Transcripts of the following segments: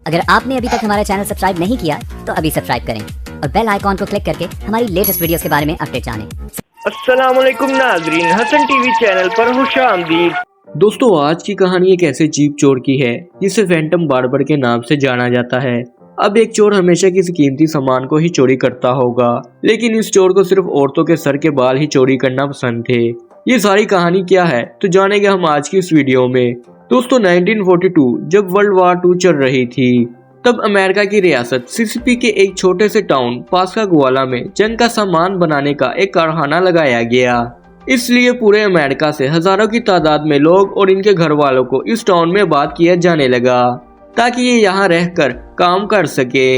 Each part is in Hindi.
अगर आपने अभी तक हमारा चैनल सब्सक्राइब नहीं किया तो अभी सब्सक्राइब करें और बेल आइकॉन को क्लिक करके हमारी लेटेस्ट वीडियोस के बारे में अपडेट जानें। अस्सलामुअलैकुम नाज़रीन, हसन टीवी चैनल पर खुशामदीद। दोस्तों, आज की कहानी एक ऐसे जीप चोर की है जिसे फैंटम बार्बर के नाम से जाना जाता है। अब एक चोर हमेशा किसी कीमती सामान को ही चोरी करता होगा, लेकिन इस चोर को सिर्फ औरतों के सर के बाल ही चोरी करना पसंद थे। ये सारी कहानी क्या है तो जानेंगे हम आज की इस वीडियो में। दोस्तों, 1942 जब वर्ल्ड वार 2 चल रही थी, तब अमेरिका की रियासत मिसिसिपी के एक छोटे से टाउन पास्कागोवाला में जंग का सामान बनाने का एक कारखाना लगाया गया। इसलिए पूरे अमेरिका से हजारों की तादाद में लोग और इनके घर वालों को इस टाउन में बात किया जाने लगा ताकि ये यहाँ रहकर काम कर सके।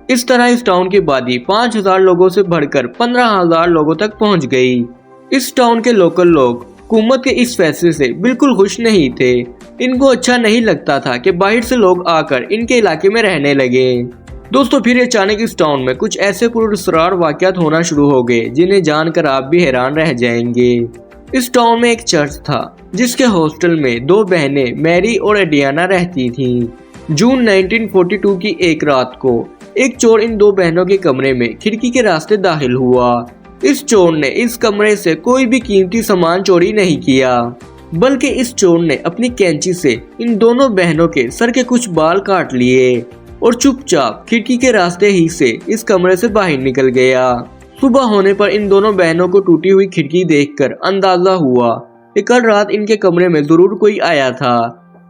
इस तरह इस टाउन की आबादी 5000 लोगों से बढ़कर 15000 लोगों तक पहुँच गई। इस टाउन के लोकल लोग हुकूमत के इस फैसले से बिल्कुल खुश नहीं थे। इनको अच्छा नहीं लगता था कि बाहर से लोग आकर इनके इलाके में रहने लगे। दोस्तों, फिर अचानक इस टाउन में कुछ ऐसे पुरस्कार वाक़यात होना शुरू हो गए जिन्हें जानकर आप भी हैरान रह जाएंगे। इस टाउन में एक चर्च था जिसके हॉस्टल में 2 बहनें मैरी और एडियाना रहती थीं। जून 1942 की एक रात को एक चोर इन 2 बहनों के कमरे में खिड़की के रास्ते दाखिल हुआ। इस चोर ने इस कमरे से कोई भी कीमती सामान चोरी नहीं किया, बल्कि इस चोर ने अपनी कैंची से इन दोनों बहनों के सर के कुछ बाल काट लिए और चुपचाप खिड़की के रास्ते ही से इस कमरे से बाहर निकल गया। सुबह होने पर इन दोनों बहनों को टूटी हुई खिड़की देखकर अंदाजा हुआ कि कल रात इनके कमरे में जरूर कोई आया था,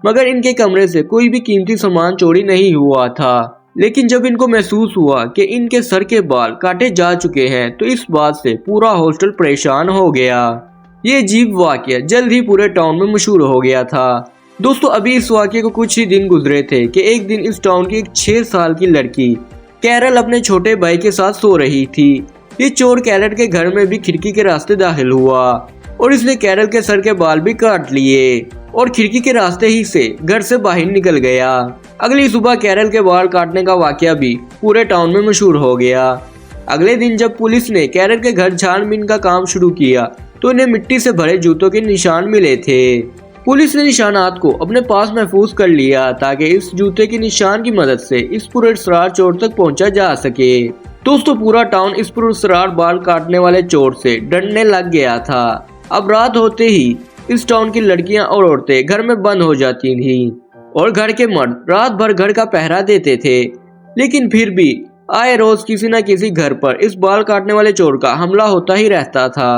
मगर इनके कमरे से कोई भी कीमती सामान चोरी नहीं हुआ था। लेकिन जब इनको महसूस हुआ कि इनके सर के बाल काटे जा चुके हैं तो इस बात से पूरा हॉस्टल परेशान हो गया। ये अजीब वाकया जल्द ही पूरे टाउन में मशहूर हो गया था। दोस्तों, अभी इस वाकये को कुछ ही दिन गुजरे थे कि एक दिन इस टाउन की एक 6 साल की लड़की कैरल अपने छोटे भाई के साथ सो रही थी। ये चोर कैरल के घर में भी खिड़की के रास्ते दाखिल हुआ और इसने कैरल के सर के बाल भी काट लिए और खिड़की के रास्ते ही से घर से बाहर निकल गया। अगली सुबह कैरल के बाल काटने का वाकया भी पूरे टाउन में मशहूर हो गया। अगले दिन जब पुलिस ने कैरल के घर छानबीन का काम शुरू किया तो इन्हें मिट्टी से भरे जूतों के निशान मिले थे। पुलिस ने निशानात को अपने पास महफूज कर लिया ताकि इस जूते के निशान की मदद से इस पुरस्कार चोर तक पहुंचा जा सके। दोस्तों, पूरा टाउन इस पुरस्कार बाल काटने वाले चोर से डरने लग गया था। अब रात होते ही इस टाउन की लड़कियां और औरतें घर में बंद हो जाती थीं और घर के मर्द रात भर घर का पहरा देते थे। लेकिन फिर भी आए रोज किसी न किसी घर पर इस बाल काटने वाले चोर का हमला होता ही रहता था।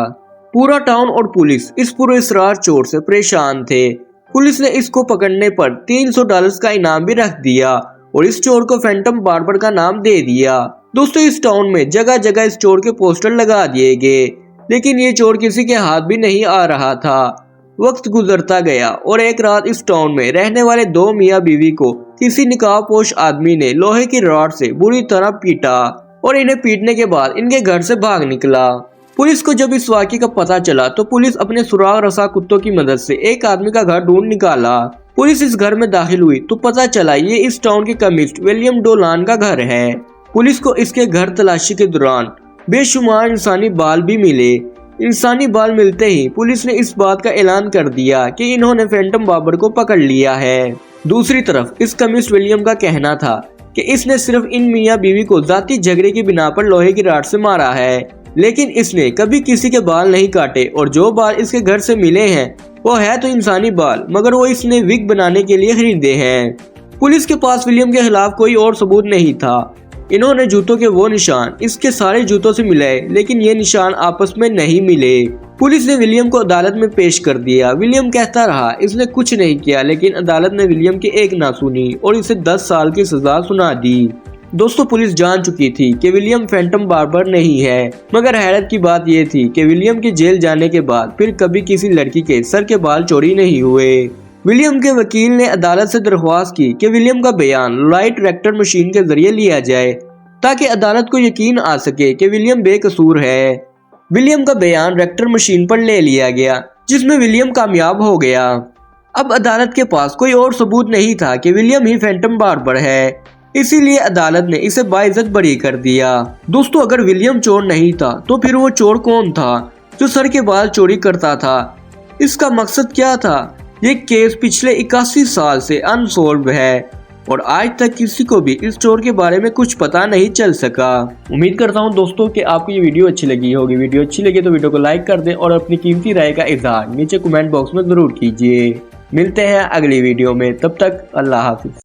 पूरा टाउन और पुलिस इस पुरस्कार चोर से परेशान थे। पुलिस ने इसको पकड़ने पर $300 का इनाम भी रख दिया और इस चोर को फैंटम बार्बर का नाम दे दिया। दोस्तों, इस टाउन में जगह जगह इस चोर के पोस्टर लगा दिए गए, लेकिन ये चोर किसी के हाथ भी नहीं आ रहा था। वक्त गुजरता गया और एक रात इस टाउन में रहने वाले 2 मियाँ बीवी को किसी निकाबपोश आदमी ने लोहे की रॉड से बुरी तरह पीटा और इन्हें पीटने के बाद इनके घर से भाग निकला। पुलिस को जब इस वाक़ये का पता चला तो पुलिस अपने सुराग रसा कुत्तों की मदद से एक आदमी का घर ढूंढ निकाला। पुलिस इस घर में दाखिल हुई तो पता चला ये इस टाउन के केमिस्ट विलियम डोलान का घर है। पुलिस को इसके घर तलाशी के दौरान बेशुमार इंसानी बाल भी मिले। इंसानी बाल मिलते ही पुलिस ने इस बात का ऐलान कर दिया कि इन्होंने फैंटम बार्बर को पकड़ लिया है। दूसरी तरफ इस केमिस्ट विलियम का कहना था कि इसने सिर्फ इन मियाँ बीवी को जाती झगड़े की बिना पर लोहे की रॉड से मारा है, लेकिन इसने कभी किसी के बाल नहीं काटे और जो बाल इसके घर से मिले हैं वो है तो इंसानी बाल, मगर वो इसने विग बनाने के लिए खरीदे हैं। पुलिस के पास विलियम के खिलाफ कोई और सबूत नहीं था। इन्होंने जूतों के वो निशान इसके सारे जूतों से मिलाए, लेकिन ये निशान आपस में नहीं मिले। पुलिस ने विलियम को अदालत में पेश कर दिया। विलियम कहता रहा इसने कुछ नहीं किया, लेकिन अदालत ने विलियम की एक ना सुनी और इसे 10 साल की सजा सुना दी। दोस्तों, पुलिस जान चुकी थी कि विलियम फैंटम बार्बर नहीं है, मगर हैरत की बात यह थी कि विलियम के जेल जाने के बाद फिर कभी किसी लड़की के सर के बाल चोरी नहीं हुए। विलियम के वकील ने अदालत से दरख्वास्त की कि विलियम का बयान लाइट रेक्टर मशीन के जरिए लिया जाए ताकि अदालत को यकीन आ सके कि विलियम बेकसूर है। विलियम का बयान रेक्टर मशीन पर ले लिया गया, जिसमें विलियम कामयाब हो गया। अब अदालत के पास कोई और सबूत नहीं था कि विलियम ही फैंटम बार्बर है, इसीलिए अदालत ने इसे बाइज्जत बरी कर दिया। दोस्तों, अगर विलियम चोर नहीं था तो फिर वो चोर कौन था जो सर के बाल चोरी करता था? इसका मकसद क्या था? ये केस पिछले 81 साल से अनसॉल्व है। और आज तक किसी को भी इस चोर के बारे में कुछ पता नहीं चल सका। उम्मीद करता हूँ दोस्तों कि आपको ये वीडियो अच्छी लगी होगी। वीडियो अच्छी लगी तो वीडियो को लाइक कर दें और अपनी कीमती राय का इजहार नीचे कमेंट बॉक्स में जरूर कीजिए। मिलते हैं अगली वीडियो में, तब तक अल्लाह हाफिज।